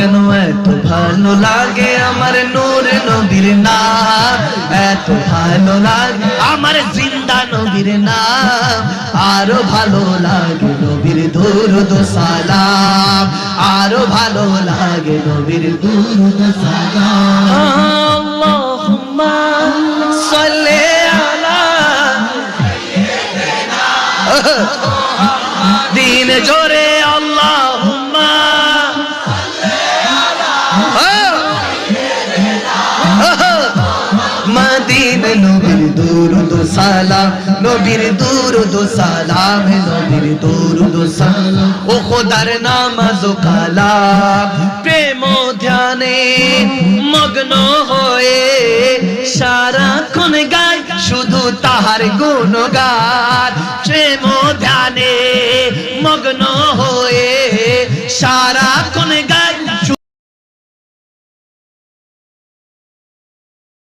কেন এত ভালো লাগে আমার নূর নবীর নাম, এত ভালো লাগে আমার জিন্দা নবীর নাম, আরো ভালো লাগে নবীর দুরূদ সালাম, আরো ভালো লাগে নবীর দুরূদ সালাম। আল্লাহুম্মা সাল্লি আলা দিন জোরে আল্লাহুম্মা মদিনা নবীর দুরূদ সালাম, নবীর দুরূদ সালাম, নবীর দুরূদ সালাম। ও খোদার নামাজ ও কালাম প্রেম ধ্যানে মগ্ন হয়ে সারাক্ষণ গাই শুধু তাহার গুণগান, প্রেম ধ্যানে মগ্ন হয়ে সারাক্ষণ গাই